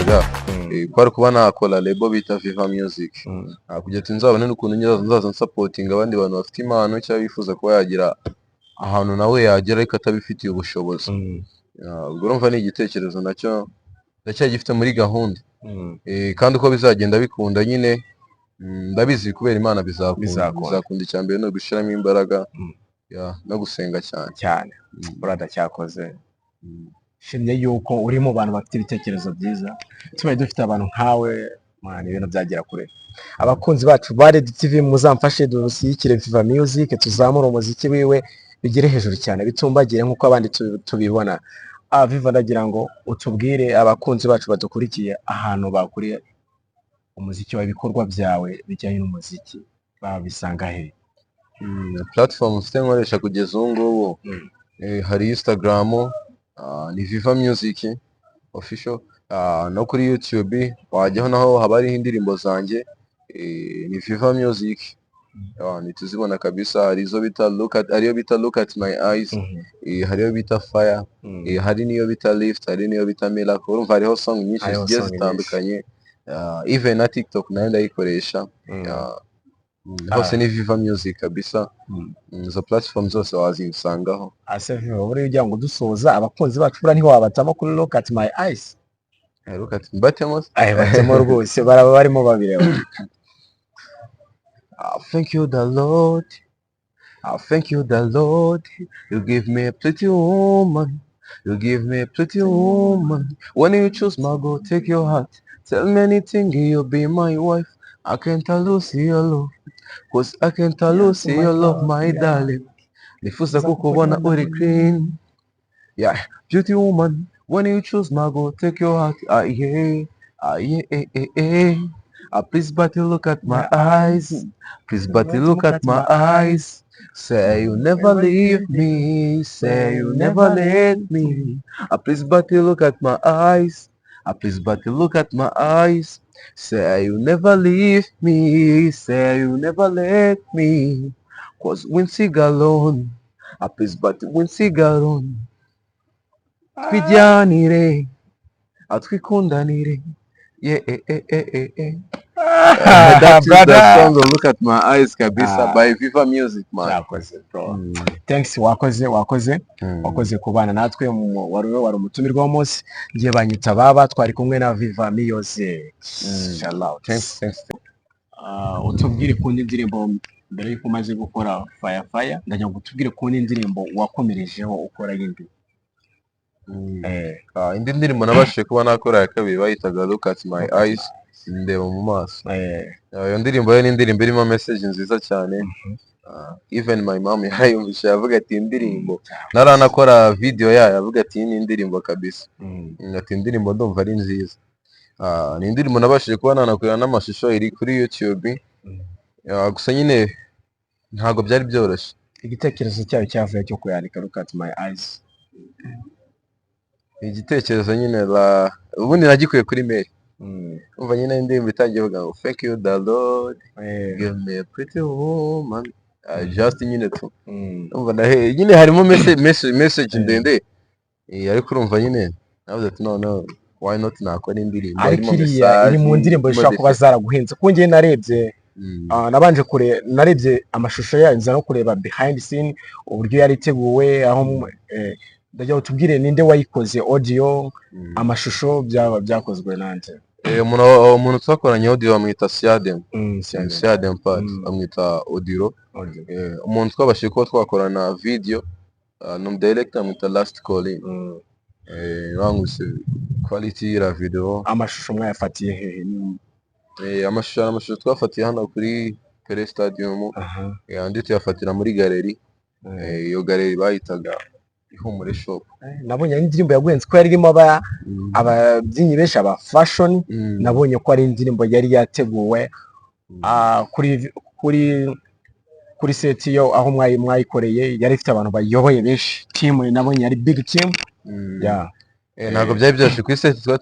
nashakaga kwari kuba nakora label bita Viva Music kugira ati nzabone n'ukuntu nzaza supporting abandi bantu bafite impano cyangwa bifuza kuba yagira ahantu nawe yagera ariko atabifitiye ubushobozi. Ubwo urumva ni igitekerezo nacyo ndacyagifite muri gahunda kandi uko bizagenda bikunda nyine ndabizi kubera Imana bizakunda icyambere no gushiramo imbaraga no gusenga cyane. Brother cyakoze shimye yuko uri mu bantu bafite ibitekerezo byiza, tubaye dufite abantu nkawe mwana ibintu byagera kure. Abakunzi bacu ba Red TV muzamfashe dushyigikire Viva Music, tuzamura umuziki wiwe bigere hejuru cyane bitumbagire nkuko abandi tubibona. Viva ndagira ngo utubwire abakunzi bacu badukurikiye ahantu bakuriye umuziki w'ibikorwa byawe bijyanye n'umuziki babisanga he? Platform mfite nkoresha kugeza ubu ngubu hari Instagram ni Viva Music official, no kuri YouTube wajyaho naho haba hariho indirimbo zanjye ni Viva Music. Nituzibona kabisa, harizo bita look at my eyes, hariyo bita fire, hari niyo bita lift, hari niyo bita miracle. Urumva hariho song nyinshi zigiye zitandukanye, even na TikTok nayo ndayikoresha. Hose ni Viva Music kabisa. Izo platform zose wazisangaho. Viva buri ujya ngo dusoza abakunzi bacu bura ntiwabatamo kuri look at my eyes. Look at batemo rwose baraba barimo babireba. Thank you the Lord, thank you the Lord, you give me a pretty woman, you give me a pretty woman. When you choose my girl, take your heart, tell me anything, you'll be my wife. I can't lose your love, cause I can't lose your love, my darling. Nifuza kukubona uri clean, beauty woman. When you choose my girl, take your heart, please but you look at my eyes, please but you look at my eyes. Say you never leave me, say you never let me. Please but you look at my eyes, please but you look at my eyes. Say you never leave me, say you never let me. Cause when sigalone, please but when sigalone. Twijyanire, twikundanire. That is the song of Look at My Eyes kabisa by Viva Music, man. Thanks, wakoze kubana natwe wari umutumirwa w'umunsi. Ngiye banyita baba twari kumwe na Viva Music. Inshallah. Thanks. Utubwire ku ndirimbo mbere yuko umaze gukora fire ndagira ngo utubwire ku ndirimbo wakomerejeho ukora yindi. Indi ndirimbo nabashije kuba nakora ya kabiri bayitaga Look at My Eyes, ndeba mu maso. Iyo ndirimbo ni indirimbo irimo message nziza cyane. Even my mom yayumvisha yavuga ati indirimbo naranakora video yayo yavuga ati ni indirimbo kabisa. Ati indirimbo ndumva ari nziza. Ni indirimbo nabashije kuba nanakorera n'amashusho iri kuri YouTube. Gusa nyine ntago byari byoroshye. Igitekerezo cyayo cyavuye cyo kuyandika Look at My Eyes. Igitekerezo nyine ubundi nagikuye kuri mail. Umva nyine indirimbo itangiye vuga ngo thank you the Lord, give me a pretty woman. Just nyine tu. Umva nyine harimo message ndende. Ariko urumva nyine navuze ati no why not nakora indirimbo harimo message. Iri mu ndirimbo zishobora kuba zaraguhenze. Kuko ngiye narebye nabanje narebye amashusho yayo nza no kureba behind scene uburyo yari iteguwe aho ndagira utubwire ninde wayikoze audio amashusho byakozwe nande. Umuntu twakoranye audio bamwita Siadem part amwita audio. Umuntu twabashije ko twakorana video no director amwita Last Calling. Wanguse quality ya video. Amashusho mwayafatiye hehe? Amashusho twafatiye hano kuri Kure Stadium. Andi tuyafatira muri gallery. Iyo gallery bayitaga Ihumure Shop. Nabonye indirimbo yaguhenze ko yari irimo ababyinnyi benshi aba fashion. Nabonye ko ari indirimbo yari yateguwe kuri set yo aho mwayikoreye yari ifite abantu bayoboye benshi. Team nabonye yari big team. Ntabwo byari byose kuri set twari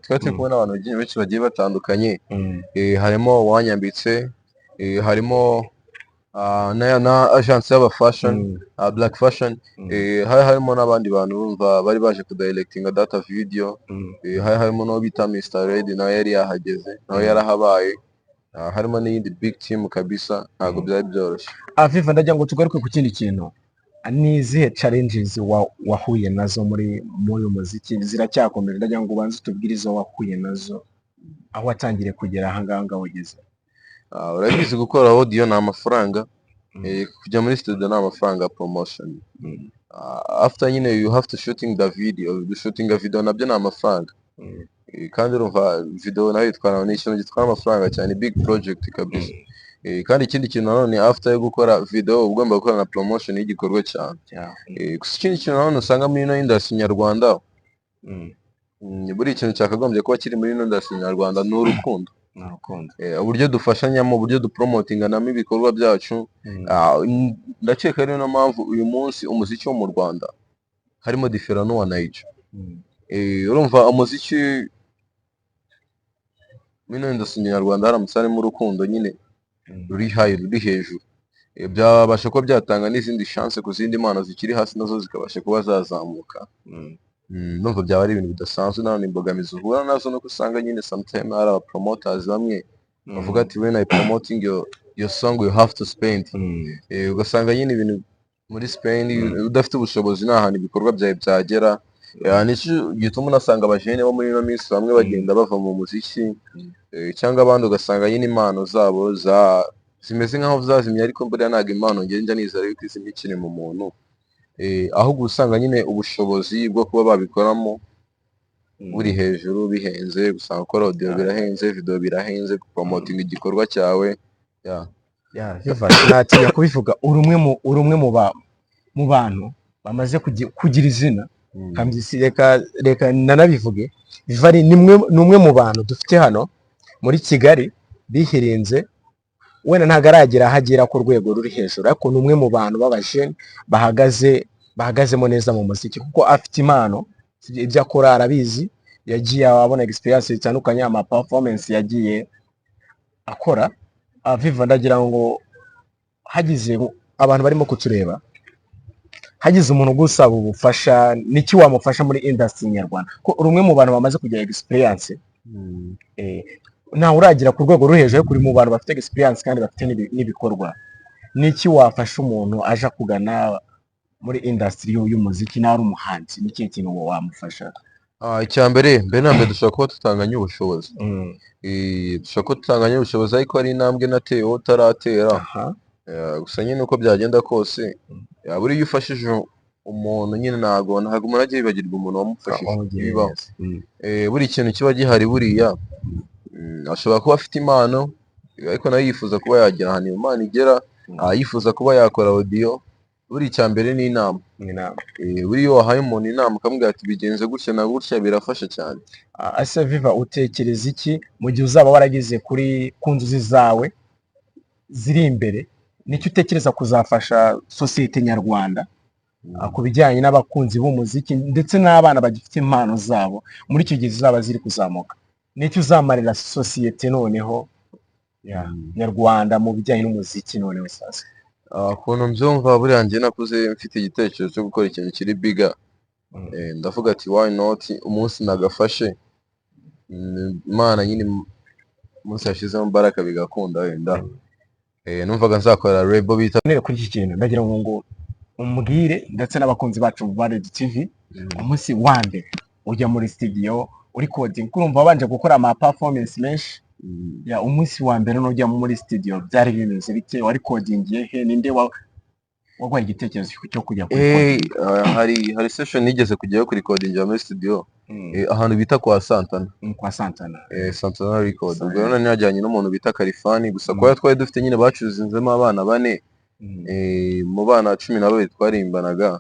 turi kubona abantu benshi bagiye batandukanye. Harimo wanyambitse, harimo na agence y'aba fashion Mm. black fashion hari harimo n'abandi bantu bumva bari baje kudirectinga data video hari harimo n'uwo bita Mr Red nawe yari yahageze nawe yarahabaye harimo n'iyindi big team kabisa ntabwo byari byoroshye. Viva ndagira ngo tugaruke ku kindi kintu, ni izihe challenges wahuye nazo muri uyu muziki ziracyakomeje? Ndagira ngo ubanze utubwire izo wahuye nazo aho watangiriye kugera aha ngaha wageze. Urabizi gukora audio ni amafaranga, kujya muri studio ni amafaranga promotion. After nyine you have to shooting the video, shooting a video nabyo ni amafaranga. Kandi urumva video nayo itwara ni ikintu gitwara amafaranga cyane, big project kabisa. Kandi ikindi kintu nanone after yo gukora video ugomba gukora na promotion y'igikorwa cyane. Gusa ikindi kintu nanone usanga muri ino industry nyarwanda, buri ikintu cyakagombye kuba kiri muri ino industry nyarwanda ni urukundo. Uburyo dufashanyamo, uburyo dupromotinganamo ibikorwa byacu. Ndakeka ari no mpamvu uyu munsi umuziki wo mu Rwanda harimo different n'uwa Niger. Urumva umuziki mino industry nyarwanda haramutse harimo urukundo nyine ruri high, ruri hejuru, byabasha kuba byatanga n'izindi chance ku zindi mpano zikiri hasi nazo zikabasha kuba zazamuka. Numva byaba ari ibintu bidasanzwe. None imbogamizi uhura nazo nuko usanga nyine sometimes hari aba promoters bamwe bavuga ati when I promoting your song you have to spend. Ugasanga nyine ibintu muri spend udafite ubushobozi nta hantu ibikorwa byawe byagera. Nicyo gituma unasanga abajene bo muri ino minsi bamwe bagenda bava mu muziki, cyangwa abandi ugasanga nyine impano zabo zimeze nk'aho zazimye, ariko mbere ntabwo impano ngenda nizera yuko izimye ikiri mu muntu. Ahubwo usanga nyine ubushobozi bwo kuba babikoramo buri hejuru, bihenze. Gusanga gukora audio birahenze, video birahenze, promoting igikorwa cyawe. Natinya kubivuga, uri umwe mu bantu bamaze kugira izina. Reka nanabivuge, Vivari ni umwe mu bantu dufite hano muri Kigali bihirinze, wenda ntabwo aragera ahagera ku rwego ruri hejuru, ariko ni umwe mu bantu b'abajene bahagazemo neza mu muziki, kuko afite impano, ibyo akora arabizi, yagiye abona experience zitandukanye, ama performance yagiye akora. Viva ndagira ngo hagize abantu barimo kutureba, hagize umuntu gusaba ubufasha, niki wamufasha muri industry nyarwanda? Ko uri umwe mu bantu bamaze kugira experience, ntawe uragira ku rwego ruri hejuru, kuri mu bantu bafite experience kandi bafite n'ibikorwa. Niki wafasha umuntu aje kugana muri industry y'umuziki nawe ari umuhanzi? Niki kintu wamufasha? Icyambere na mbere dushobora kuba tutanganya ubushobozi. Dushobora kuba tutanganya ubushobozi, ariko ari intambwe nateye wowe utaratera. Gusa nyine uko byagenda kose, buriya iyo ufashije umuntu nyine ntabwo umuntu ajya yibagirwa umuntu wamufashije. Bibaho. Buri kintu kiba gihari buriya, ashobora kuba afite impano ariko nawe yifuza kuba yagera ahantu iyo mpano igera, yifuza kuba yakora audio. Buri icyambere ni inama. Buri iyo wahaye umuntu inama ukamubwira ati bigenze gutya na gutya, birafasha cyane. Ase Viva, utekereza iki mu gihe uzaba warageze ku nzozi zawe ziri imbere? Nicyo utekereza kuzafasha sosiyete nyarwanda ku bijyanye n'abakunzi b'umuziki ndetse n'abana bagifite impano zabo muri icyo gihe zizaba ziri kuzamuka? Nicyo uzamarira sosiyete noneho nyarwanda mu bijyanye n'umuziki noneho sasa? Ukuntu mbyumva, buriya njye nakuze mfite igitekerezo cyo gukora ikintu kiri bigger. Ndavuga ati why not, umunsi nagafashe Imana nyine umunsi yashizemo imbaraga bigakunda, wenda numvaga nzakora label bita kuri iki kintu. Ndagira ngo umbwire ndetse n'abakunzi bacu ba Red TV, umunsi wa mbere ujya muri studio uri coding, kurumva wabanje gukora ama performance menshi. Umunsi wa mbere n'ujya muri studio byari bimeze bite? Wari codingiye he? Ninde wagwaye igitekerezo cyo kujya kuri coding? Hari session nigeze kujyayo kuri coding muri studio, ahantu bita kwa Santana. Santana record. Ubwo rero najyanye n'umuntu bita Kalifani, gusa kwa twari dufite nyine bacuzinzemo abana 4, mu bana 12 twarimbanaga.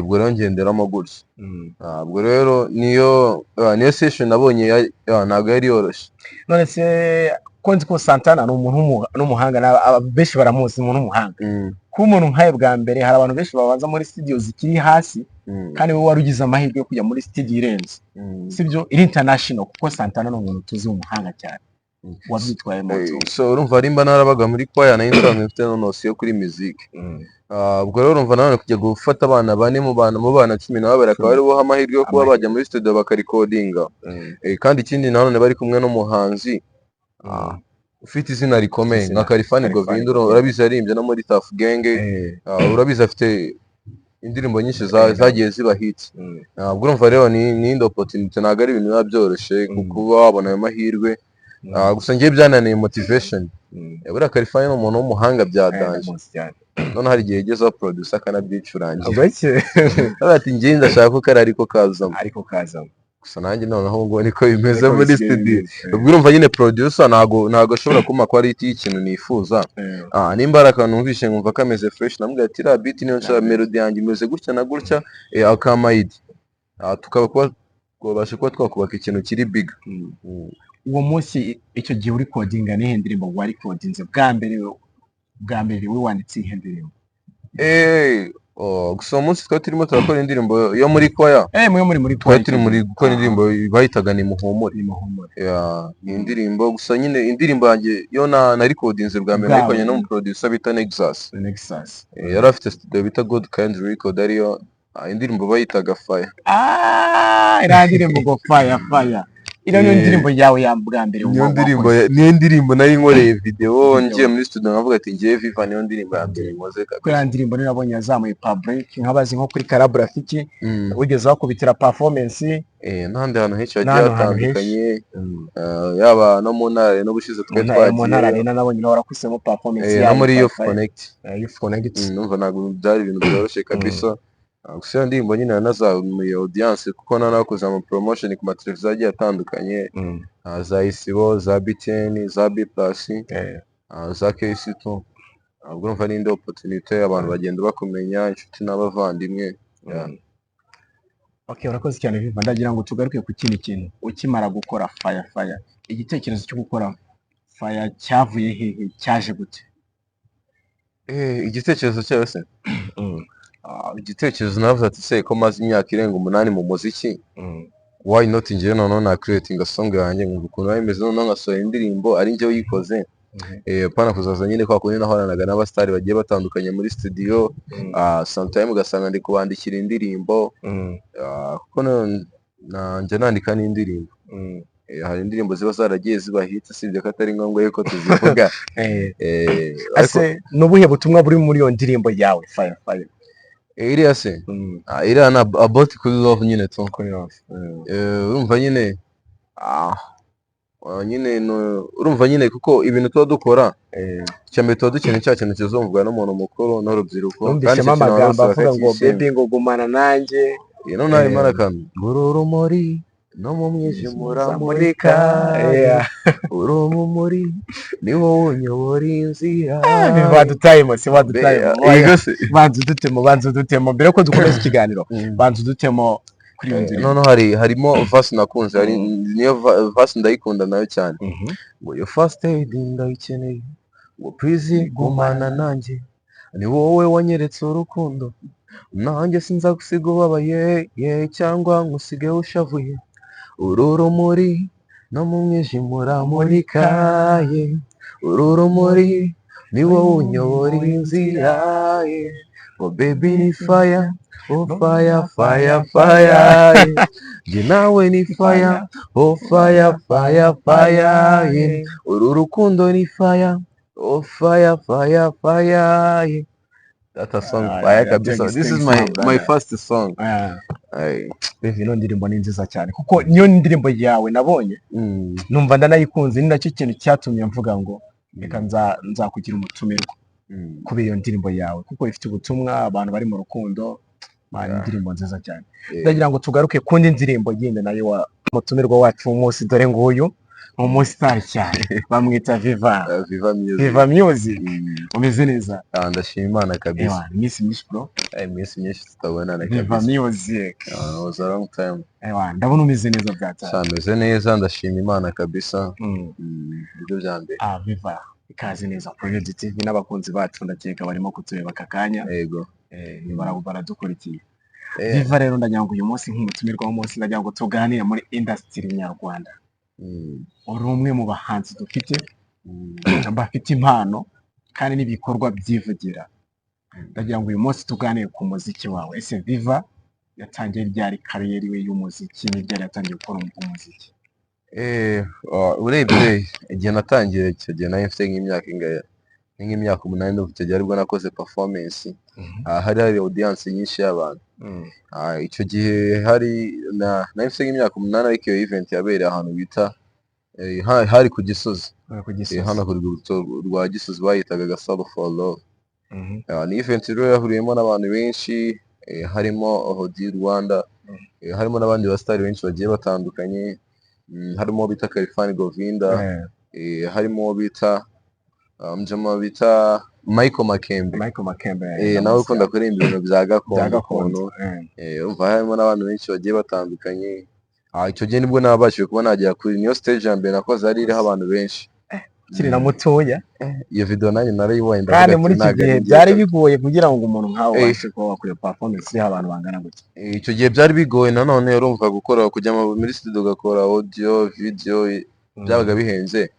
Ubwo rero ngenderamo gutya. Ubwo rero niyo session nabonye ntabwo yari yoroshye. None se konzi ko Santana ni umuntu n'umuhanga, benshi baramuzi umuntu n'umuhanga. Ku muntu nkaye bwa mbere, hari abantu benshi babanza muri studio zikiri hasi, kandi wowe wari ugize amahirwe yo kujya muri studio irenze, sibyo iri international, kuko Santana ni umuntu tuzi umuhanga cyane. wabyitwaye moto so urumva arimba narabaga muri choir nayo nsanzwe mfite no nosiyo kuri music. Ubwo rero urumva nanone kujya gufata abana bane mu bana 12 akaba ari bo amahirwe yo kuba bajya muri studio bakarikodinga. Kandi ikindi nanone bari kumwe n'umuhanzi ufite izina rikomeye nka Kalifani Govindo, urabizi yaririmbye no muri Tough Gang, urabizi afite indirimbo nyinshi zagiye ziba hit. Ubwo urumva rero ni indi opportunity, ntabwo ari ibintu biba byoroshye kuba wabona ayo mahirwe. Gusa ngiye byananiye motivation. Buriya Kalifani ni umuntu w'umuhanga byadanje. None hari igihe yageze producer akanabyicurangira. Ati ngiye ndashaka ko kari ariko kazamo. Gusa nanjye noneho ngo niko bimeze muri studio. Ubwo urumva nyine producer ntago ashobora kuma quality y'ikintu nifuza. Nimba akantu numvishe nkumva kameze fresh, namubwira ati ra beat niyo nshaka, melody yanjye imeze gutya na gutya, akamayidi. Tukaba twabasha kuba twakubaka ikintu kiri big. Uwo munsi icyo gihe uri codinga nihe ndirimbo wari codinze bwa mbere wanditse ihe ndirimbo? Gusa uwo munsi twari turimo turakora indirimbo yo muri choir. Mwe muri choir. Twari turi muri gukora indirimbo bayitaga ni muhumure. Ni indirimbo gusa nyine indirimbo yanjye yo na recordinze bwa mbere nayikoranye no mu producer bita Nexus. Yari afite studio bita Good Kind Record, ariyo indirimbo bayitaga Fire. Ira ndirimbo ngo Fire. Ira niyo ndirimbo yawe ya bwa mbere niyo ndirimbo nari nkoreye video ngiye muri studio nkavuga ati ngiye Viva niyo ndirimbo ya mbere nkoze kabisa. Ko ya ndirimbo nabonye yazamuye public nkabazi nko kuri Karabrafiki wigeze wakubitira performance n'ahandi hantu henshi hagiye hatandukanye, yaba no mu ntara no gushize twe twagiye mu ntara rena nabonye warakusemo performance ya muri Youth Connect. Numva ntabwo byari ibintu byoroshye kabisa. Gusa iyo ndirimbo nyine yanazamuye audience kuko nanakoze ama promotion ku mateleviziyo agiye atandukanye, za Isibo, za BTN, za B+, za KC2. Ubwo urumva ni indi opportunity abantu bagenda bakumenya, inshuti n'abavandimwe. Urakoze cyane Viva, ndagira ngo tugaruke ku kintu ukimara gukora Fire. Igitekerezo cyo gukora Fire cyavuye hehe, cyaje gute? Igitekerezo cyose igitekerezo navuze ati se ko maze imyaka irenga 8 mu muziki, why not ngiye noneho na creating a song yanjye ngo ukuntu bimeze noneho ngasohora indirimbo ari njye uyikoze. Pana kuzaza nyine kwa kundi nahoranaga n'abastari bagiye batandukanye muri studio, sometime ugasanga ndi kubandikira indirimbo, kuko nanjye nandika n'indirimbo. Hari indirimbo ziba zaragiye ziba hit, sibyo ko atari ngombwa yuko tuzivuga. Ase nubuhe butumwa buri muri iyo ndirimbo yawe Fire? Iriya se iriya na about kuri love nyine to urumva nyine urumva nyine kuko ibintu tuba dukora cyane tuba dukeneye cya kintu kizumvwa n'umuntu mukuru n'urubyiruko, kandi amagambo avuga ngo baby ngo gumana nanjye none harimo n'akantu urumuri no mu mwijima uramurika, uri umumuri ni wowe unyobora inzira. Badutayemo banza udutemo mbere ko dukomeza ikiganiro, banza udutemo kuri iyo ndirimbo. None harimo verse nakunze, niyo verse ndayikunda nayo cyane, ngo your first aid ndayikeneye, ngo please gumana nanjye, ni wowe wanyeretse urukundo, nanjye sinza gusiga ubabaye cyangwa nkusige ushavuye, uru rumuri no mu mwijima uramurika, uru rumuri ni wowe unyobora inzira, oh baby ni fire, oh fire, jye nawe ni fire, oh fire, uru rukundo ni fire, oh fire. That's a song fire kabisa. This is my first song. Bevi no ndirimbo ni nziza cyane kuko niyo ndirimbo yawe nabonye, numva ndanayikunze, ni nacyo kintu cyatumye mvuga ngo reka nzakugira umutumirwa kubera iyo ndirimbo yawe kuko ifite ubutumwa abantu bari mu rukundo. Indirimbo nziza cyane. Ndagira ngo tugaruke kundi ndirimbo yindi nayo wa mutumirwa wacu umunsi, dore nguyu umustar cyane bamwita Viva Music. Umeze neza? Ndashima Imana kabisa. Miss bro. Miss tutabonana kabisa. Viva Music. Was a long time. Ndabona umeze neza byata. Ameze neza, ndashima Imana kabisa. Ibyo byambe. Viva ikaze neza Project TV n'abakunzi bacu ndakeka barimo kutureba kakanya. Yego. Baradukurikiye. Viva rero ndagira ngo uyu munsi nk'umutumirwa w'umunsi ndagira ngo tuganire muri industry nyarwanda. uri umwe mu bahanzi dufite bafite impano kandi n'ibikorwa byivugira. Ndagira ngo uyu munsi tuganire ku muziki wawe. Ese Viva yatangiye ryari kariyeri we y'umuziki, n'iryari yatangiye gukora umuziki? Urebye igihe natangiye icyo gihe nari mfite nk'imyaka 8, ndumva icyo gihe aribwo nakoze performance. Hari audience nyinshi y'abantu. Icyo gihe nari mfite nk'imyaka 8, ariko iyo event yabereye ahantu bita hari ku Gisozi. Hano ku rwibutso rwa Gisozi bayitaga Gasabo for Love. Ni event rero yahuriyemo n'abantu benshi, harimo Hodi Rwanda, harimo n'abandi basitari benshi bagiye batandukanye, harimo bita Kalifani Govinda, harimo bita mjama bita Michael Makembe, nawe ukunda kuririmba ibintu bya gakondo. Umva harimo n'abantu benshi bagiye batandukanye. Icyo gihe nibwo nabashije kuba nagera kuri niyo stage ya mbere nakoze, ari iriho abantu benshi. Kiri na mutoya. Iyo video nanjye narayibonye, kandi muri iki gihe byari bigoye kugira ngo umuntu nkawe ubashe kuba wakora performance y'abantu bangana gutya. Icyo gihe byari bigoye, nanone urumva gukora kujya muri studio ugakora audio video byabaga bihenze.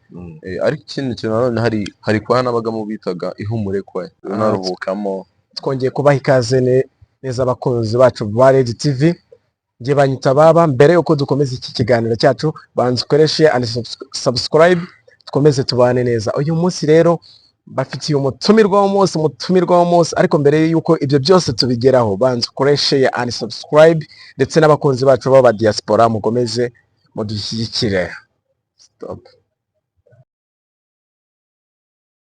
Ariko ikindi kintu nanone hari kwa nabagamo bitaga ihumure kwa naruhukamo. Twongeye kubaha ikaze neza abakunzi bacu ba Red TV. Ngiye banyita baba. Mbere yuko dukomeza iki kiganiro cyacu, banze ukoreshe and subscribe, twomeze tubane neza. Uyu munsi rero bafitiye umutumirwa w'umunsi, ariko mbere yuko ibyo byose tubigeraho, banze ukoreshe and subscribe, ndetse n'abakunzi bacu b'aba diaspora mukomeze mudushyigikire. Stop.